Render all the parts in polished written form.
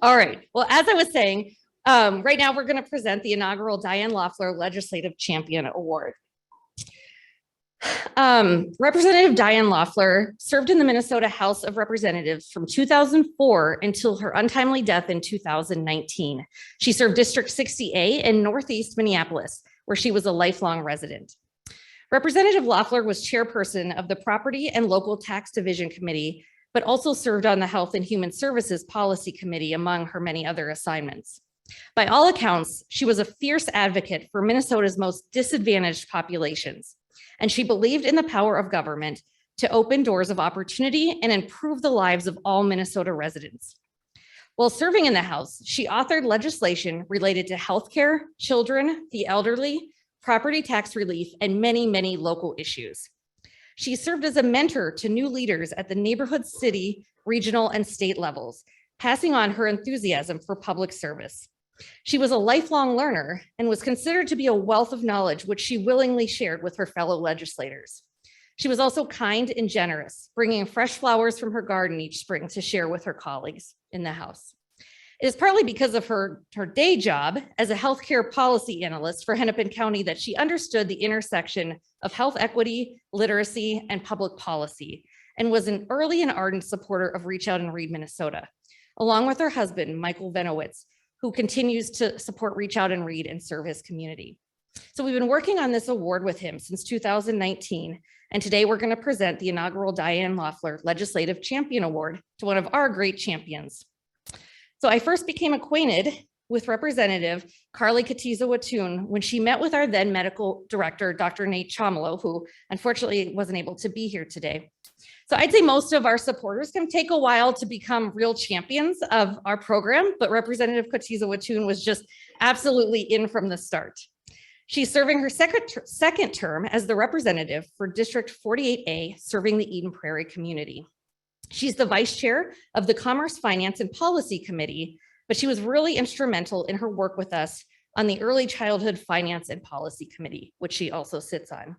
All right. Well, as I was saying, right now we're going to present the inaugural Diane Loeffler Legislative Champion Award. Representative Diane Loeffler served in the Minnesota House of Representatives from 2004 until her untimely death in 2019. She served District 60A in Northeast Minneapolis, where she was a lifelong resident. Representative Loeffler was chairperson of the Property and Local Tax Division Committee, but also served on the Health and Human Services Policy Committee, among her many other assignments. By all accounts, she was a fierce advocate for Minnesota's most disadvantaged populations, and she believed in the power of government to open doors of opportunity and improve the lives of all Minnesota residents. While serving in the House, she authored legislation related to healthcare, children, the elderly, property tax relief, and many, many local issues. She served as a mentor to new leaders at the neighborhood, city, regional, and state levels, passing on her enthusiasm for public service. She was a lifelong learner and was considered to be a wealth of knowledge, which she willingly shared with her fellow legislators. She was also kind and generous, bringing fresh flowers from her garden each spring to share with her colleagues in the House. It is partly because of her day job as a healthcare policy analyst for Hennepin County that she understood the intersection of health equity, literacy, and public policy, and was an early and ardent supporter of Reach Out and Read Minnesota, along with her husband, Michael Venowitz, who continues to support Reach Out and Read and serve his community. So we've been working on this award with him since 2019, and today we're going to present the inaugural Diane Loeffler Legislative Champion Award to one of our great champions. So I first became acquainted with Representative Carlie Kotyza-Wittihuhn when she met with our then medical director, Dr. Nate Chomelo, who unfortunately wasn't able to be here today. So I'd say most of our supporters can take a while to become real champions of our program, but Representative Kotyza-Wittihuhn was just absolutely in from the start. She's serving her second term as the representative for District 48A, serving the Eden Prairie community. She's the vice chair of the Commerce, Finance, and Policy Committee, but she was really instrumental in her work with us on the Early Childhood Finance and Policy Committee, which she also sits on.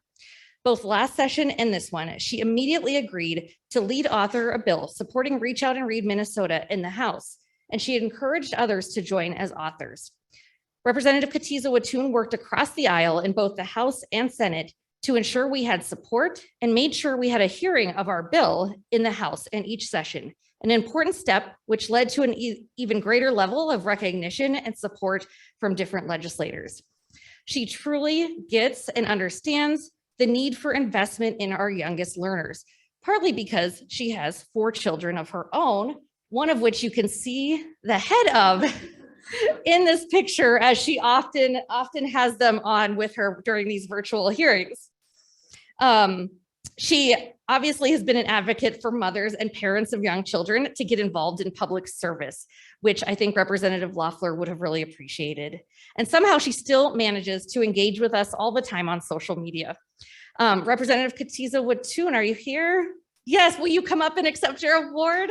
Both last session and this one, she immediately agreed to lead author a bill supporting Reach Out and Read Minnesota in the House, and she encouraged others to join as authors. Representative Kotyza-Wittihuhn worked across the aisle in both the House and Senate to ensure we had support and made sure we had a hearing of our bill in the House in each session, an important step which led to an even greater level of recognition and support from different legislators. She truly gets and understands the need for investment in our youngest learners, partly because she has 4 children of her own, one of which you can see the head of in this picture, as she often has them on with her during these virtual hearings. She obviously has been an advocate for mothers and parents of young children to get involved in public service, which I think Representative Loeffler would have really appreciated. And somehow she still manages to engage with us all the time on social media. Representative Kotyza-Wittihuhn, are you here? Yes, will you come up and accept your award?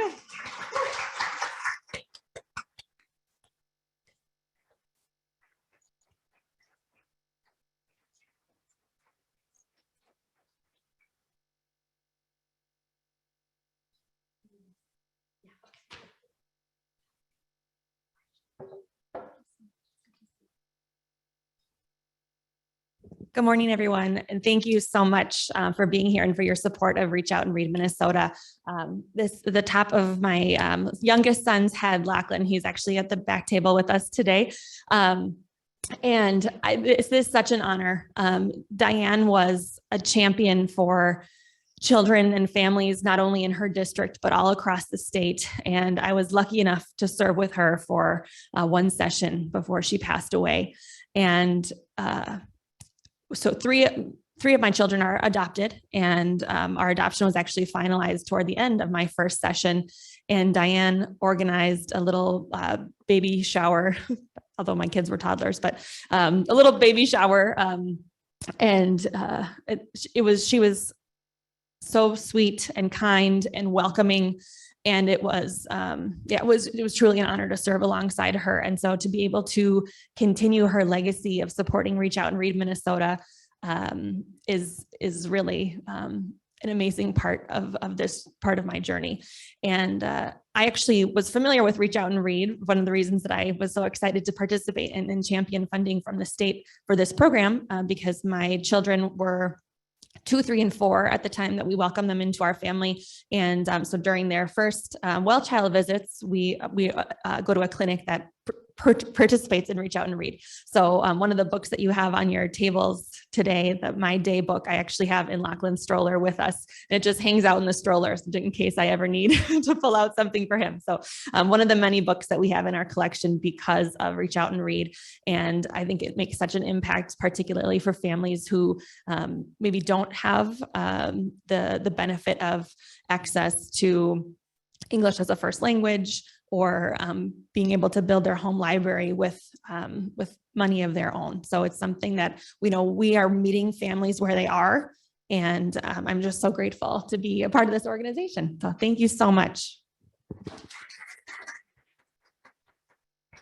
Good morning, everyone, and thank you so much for being here and for your support of Reach Out and Read Minnesota. The top of my youngest son's head, Lachlan. He's actually at the back table with us today. This is such an honor. Diane was a champion for children and families, not only in her district, but all across the state. And I was lucky enough to serve with her for one session before she passed away. And so three of my children are adopted, and our adoption was actually finalized toward the end of my first session. And Diane organized a little baby shower, although my kids were toddlers, but a little baby shower. She was so sweet and kind and welcoming. And it was truly an honor to serve alongside her. And so to be able to continue her legacy of supporting Reach Out and Read Minnesota is really an amazing part of this part of my journey. And I actually was familiar with Reach Out and Read. One of the reasons that I was so excited to participate in champion funding from the state for this program, because my children were 2, 3, and 4 at the time that we welcomed them into our family. And so during their first well child visits, we go to a clinic that participates in Reach Out and Read. So one of the books that you have on your tables today, My Day book, I actually have in Lachlan's stroller with us. And it just hangs out in the stroller in case I ever need to pull out something for him. So one of the many books that we have in our collection because of Reach Out and Read. And I think it makes such an impact, particularly for families who maybe don't have the benefit of access to English as a first language, or being able to build their home library with money of their own. So it's something that we know we are meeting families where they are. And I'm just so grateful to be a part of this organization. So thank you so much.